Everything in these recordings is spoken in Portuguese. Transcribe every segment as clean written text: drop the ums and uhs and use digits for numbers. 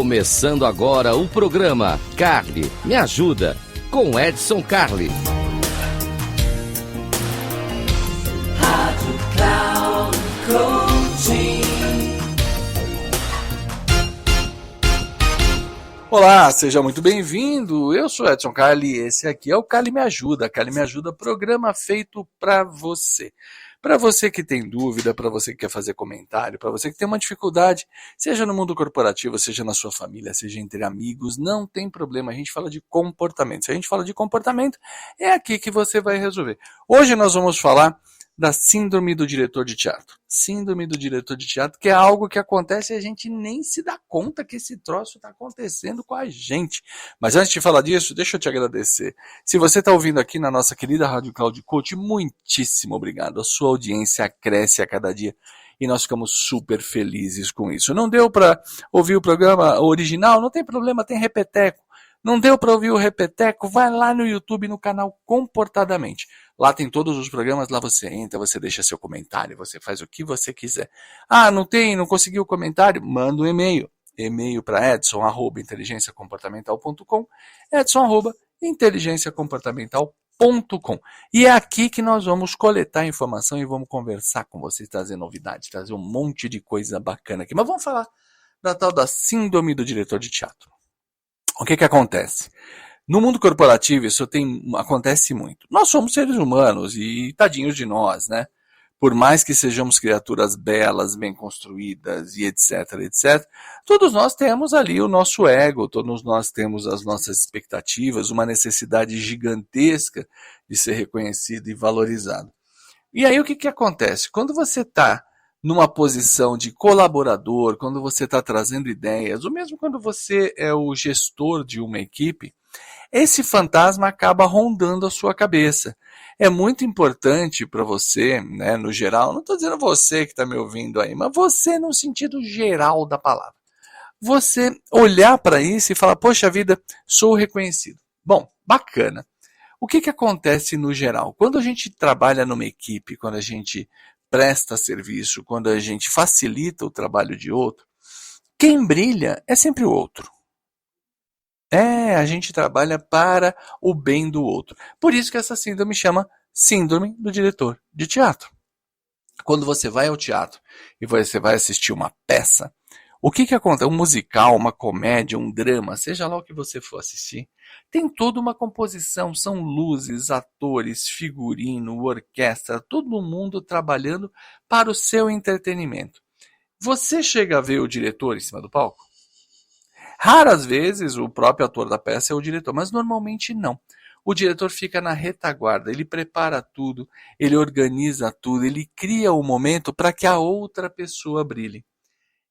Começando agora o programa Carli Me Ajuda, com Edson Carli. Rádio Cloud Coaching. Olá, seja muito bem-vindo. Eu sou Edson Carli e esse aqui é o Carli Me Ajuda. Carli Me Ajuda, programa feito para você. Para você que tem dúvida, para você que quer fazer comentário, para você que tem uma dificuldade, seja no mundo corporativo, seja na sua família, seja entre amigos, não tem problema, a gente fala de comportamento. Se a gente fala de comportamento, é aqui que você vai resolver. Hoje nós vamos falar da síndrome do diretor de teatro. Síndrome do diretor de teatro, que é algo que acontece e a gente nem se dá conta que esse troço está acontecendo com a gente. Mas antes de falar disso, deixa eu te agradecer. Se você está ouvindo aqui na nossa querida Rádio Cloud Coach, muitíssimo obrigado. A sua audiência cresce a cada dia e nós ficamos super felizes com isso. Não deu para ouvir o programa original? Não tem problema, tem repeteco. Não deu para ouvir o repeteco? Vai lá no YouTube, no canal Comportadamente. Lá tem todos os programas, lá você entra, você deixa seu comentário, você faz o que você quiser. Ah, não conseguiu o comentário? Manda um e-mail. E-mail para edson@inteligenciacomportamental.com, edson@inteligenciacomportamental.com. E é aqui que nós vamos coletar informação e vamos conversar com vocês, trazer novidades, trazer um monte de coisa bacana aqui. Mas vamos falar da tal da síndrome do diretor de teatro. O que acontece? No mundo corporativo isso acontece muito. Nós somos seres humanos e tadinhos de nós, né? Por mais que sejamos criaturas belas, bem construídas e etc, etc, todos nós temos ali o nosso ego, todos nós temos as nossas expectativas, uma necessidade gigantesca de ser reconhecido e valorizado. E aí o que acontece? Quando você está numa posição de colaborador, quando você está trazendo ideias, ou mesmo quando você é o gestor de uma equipe, esse fantasma acaba rondando a sua cabeça. É muito importante para você, né, no geral, não estou dizendo você que está me ouvindo aí, mas você no sentido geral da palavra. Você olhar para isso e falar, poxa vida, sou reconhecido. Bom, bacana. O que acontece no geral? Quando a gente trabalha numa equipe, quando a gente presta serviço, quando a gente facilita o trabalho de outro, quem brilha é sempre o outro. A gente trabalha para o bem do outro. Por isso que essa síndrome chama síndrome do diretor de teatro. Quando você vai ao teatro e você vai assistir uma peça, o que acontece? Um musical, uma comédia, um drama, seja lá o que você for assistir, tem toda uma composição, são luzes, atores, figurino, orquestra, todo mundo trabalhando para o seu entretenimento. Você chega a ver o diretor em cima do palco? Raras vezes o próprio ator da peça é o diretor, mas normalmente não. O diretor fica na retaguarda, ele prepara tudo, ele organiza tudo, ele cria o momento para que a outra pessoa brilhe.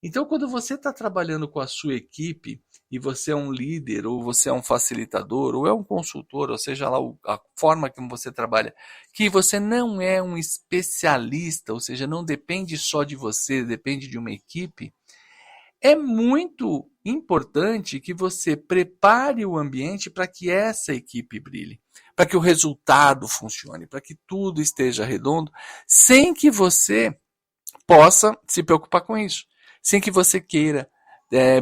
Então, quando você está trabalhando com a sua equipe e você é um líder, ou você é um facilitador, ou é um consultor, ou seja lá a forma como você trabalha, que você não é um especialista, ou seja, não depende só de você, depende de uma equipe, é muito importante que você prepare o ambiente para que essa equipe brilhe, para que o resultado funcione, para que tudo esteja redondo, sem que você possa se preocupar com isso, sem que você queira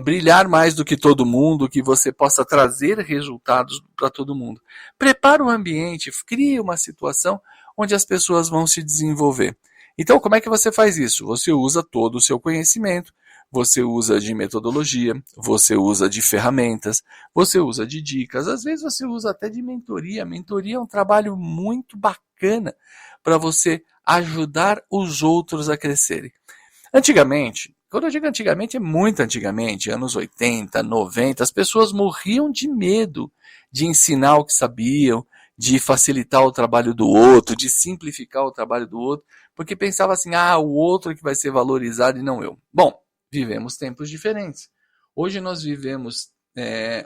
brilhar mais do que todo mundo, que você possa trazer resultados para todo mundo. Prepare o ambiente, crie uma situação onde as pessoas vão se desenvolver. Então, como é que você faz isso? Você usa todo o seu conhecimento, você usa de metodologia, você usa de ferramentas, você usa de dicas, às vezes você usa até de mentoria. Mentoria é um trabalho muito bacana para você ajudar os outros a crescerem. Antigamente, quando eu digo antigamente, é muito antigamente, anos 80, 90, as pessoas morriam de medo de ensinar o que sabiam, de facilitar o trabalho do outro, de simplificar o trabalho do outro, porque pensava assim, o outro é que vai ser valorizado e não eu. Bom, vivemos tempos diferentes. Hoje nós vivemos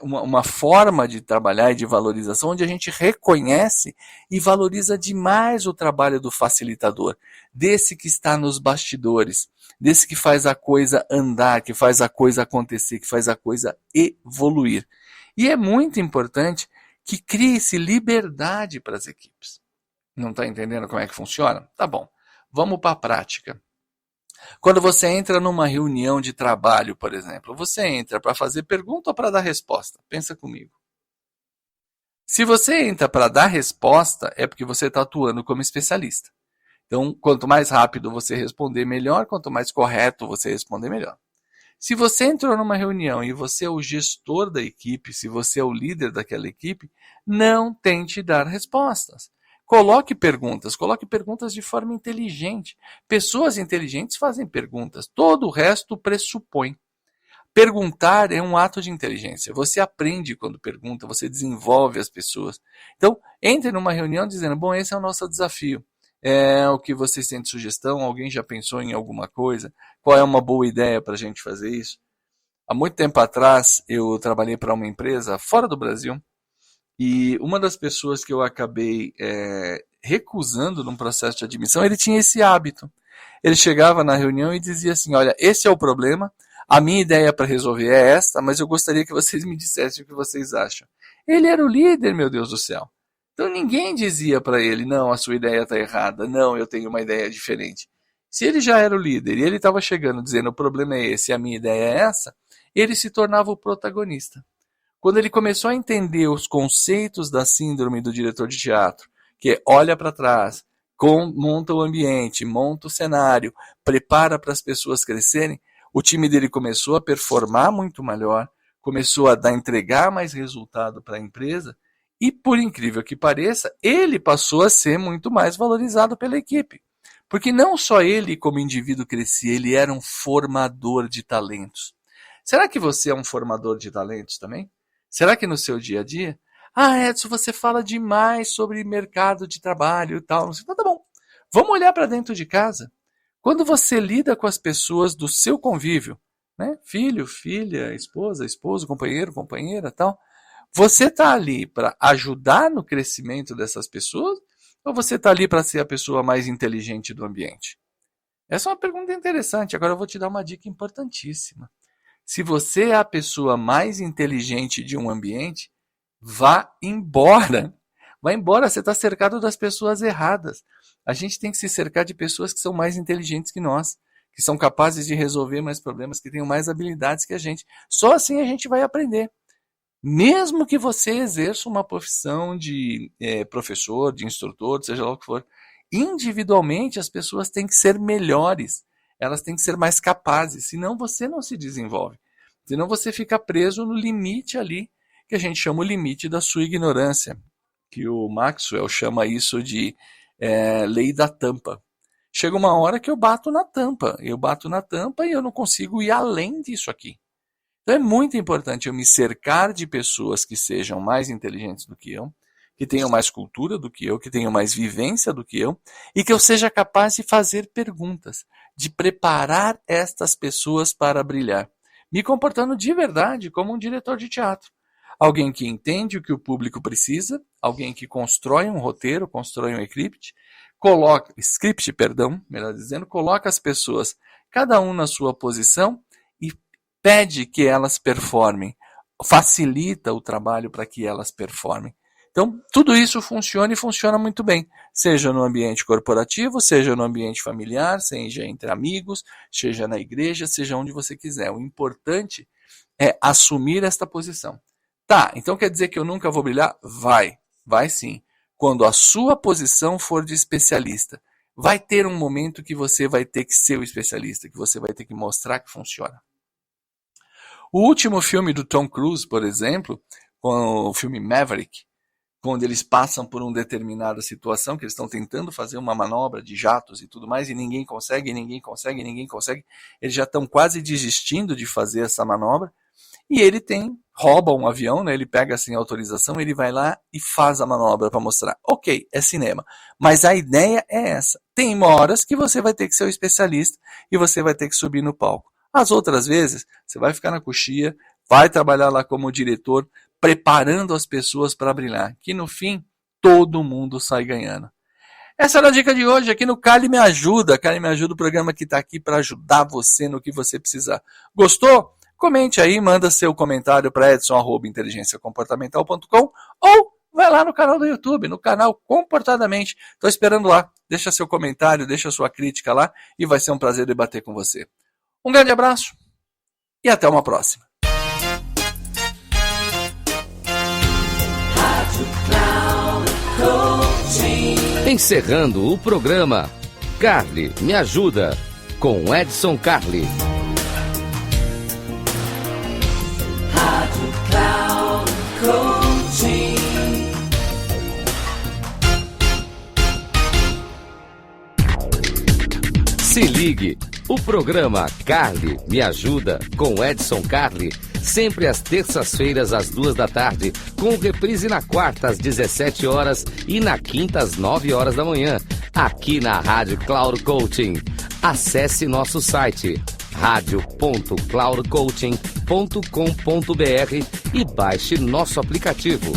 uma forma de trabalhar e de valorização onde a gente reconhece e valoriza demais o trabalho do facilitador, desse que está nos bastidores, desse que faz a coisa andar, que faz a coisa acontecer, que faz a coisa evoluir. E é muito importante que crie-se liberdade para as equipes. Não está entendendo como é que funciona? Tá bom, vamos para a prática. Quando você entra numa reunião de trabalho, por exemplo, você entra para fazer pergunta ou para dar resposta? Pensa comigo. Se você entra para dar resposta, é porque você está atuando como especialista. Então, quanto mais rápido você responder, melhor. Quanto mais correto você responder, melhor. Se você entrou numa reunião e você é o gestor da equipe, se você é o líder daquela equipe, não tente dar respostas. Coloque perguntas de forma inteligente. Pessoas inteligentes fazem perguntas, todo o resto pressupõe. Perguntar é um ato de inteligência. Você aprende quando pergunta, você desenvolve as pessoas. Então, entre numa reunião dizendo, bom, esse é o nosso desafio. É o que vocês têm de sugestão? Alguém já pensou em alguma coisa? Qual é uma boa ideia para a gente fazer isso? Há muito tempo atrás, eu trabalhei para uma empresa fora do Brasil e uma das pessoas que eu acabei recusando num processo de admissão, ele tinha esse hábito. Ele chegava na reunião e dizia assim, olha, esse é o problema, a minha ideia para resolver é esta, mas eu gostaria que vocês me dissessem o que vocês acham. Ele era o líder, meu Deus do céu. Então ninguém dizia para ele, não, a sua ideia está errada, não, eu tenho uma ideia diferente. Se ele já era o líder e ele estava chegando dizendo o problema é esse, a minha ideia é essa, ele se tornava o protagonista. Quando ele começou a entender os conceitos da síndrome do diretor de teatro, que é olha para trás, monta o ambiente, monta o cenário, prepara para as pessoas crescerem, o time dele começou a performar muito melhor, começou a entregar mais resultado para a empresa e, por incrível que pareça, ele passou a ser muito mais valorizado pela equipe. Porque não só ele, como indivíduo, crescia, ele era um formador de talentos. Será que você é um formador de talentos também? Será que no seu dia a dia? Ah, Edson, você fala demais sobre mercado de trabalho e tal. Então, tá bom. Vamos olhar para dentro de casa. Quando você lida com as pessoas do seu convívio, né? Filho, filha, esposa, esposo, companheiro, companheira, tal, você está ali para ajudar no crescimento dessas pessoas ou você está ali para ser a pessoa mais inteligente do ambiente? Essa é uma pergunta interessante. Agora eu vou te dar uma dica importantíssima. Se você é a pessoa mais inteligente de um ambiente, vá embora. Vá embora, você está cercado das pessoas erradas. A gente tem que se cercar de pessoas que são mais inteligentes que nós, que são capazes de resolver mais problemas, que tenham mais habilidades que a gente. Só assim a gente vai aprender. Mesmo que você exerça uma profissão de professor, de instrutor, seja lá o que for, individualmente as pessoas têm que ser melhores, elas têm que ser mais capazes, senão você não se desenvolve. Senão você fica preso no limite ali, que a gente chama o limite da sua ignorância, que o Maxwell chama isso de lei da tampa. Chega uma hora que eu bato na tampa e eu não consigo ir além disso aqui. Então é muito importante eu me cercar de pessoas que sejam mais inteligentes do que eu, que tenham mais cultura do que eu, que tenham mais vivência do que eu, e que eu seja capaz de fazer perguntas, de preparar estas pessoas para brilhar, me comportando de verdade como um diretor de teatro. Alguém que entende o que o público precisa, alguém que constrói um roteiro, constrói um script, melhor dizendo, coloca as pessoas, cada um na sua posição, e pede que elas performem, facilita o trabalho para que elas performem. Então, tudo isso funciona e funciona muito bem, seja no ambiente corporativo, seja no ambiente familiar, seja entre amigos, seja na igreja, seja onde você quiser. O importante é assumir esta posição. Tá, então quer dizer que eu nunca vou brilhar? Vai sim. Quando a sua posição for de especialista, vai ter um momento que você vai ter que ser o especialista, que você vai ter que mostrar que funciona. O último filme do Tom Cruise, por exemplo, com o filme Maverick, quando eles passam por uma determinada situação, que eles estão tentando fazer uma manobra de jatos e tudo mais, e ninguém consegue, eles já estão quase desistindo de fazer essa manobra, e ele rouba um avião, né? Ele pega sem autorização, ele vai lá e faz a manobra para mostrar. Ok, é cinema, mas a ideia é essa. Tem horas que você vai ter que ser o especialista e você vai ter que subir no palco. As outras vezes, você vai ficar na coxia, vai trabalhar lá como diretor, preparando as pessoas para brilhar, que no fim, todo mundo sai ganhando. Essa era a dica de hoje aqui no Cali Me Ajuda. Cali Me Ajuda, o programa que está aqui para ajudar você no que você precisar. Gostou? Comente aí, manda seu comentário para edson@inteligenciacomportamental.com ou vai lá no canal do YouTube, no canal Comportadamente. Estou esperando lá. Deixa seu comentário, deixa sua crítica lá e vai ser um prazer debater com você. Um grande abraço e até uma próxima. Encerrando o programa, Carly Me Ajuda, com Edson Carli. Se ligue, o programa Carly Me Ajuda, com Edson Carli, sempre às terças-feiras às 14h, com reprise na quarta às 17 horas e na quinta às 9 horas da manhã, aqui na Rádio Cloud Coaching. Acesse nosso site radio.cloudcoaching.com.br e baixe nosso aplicativo.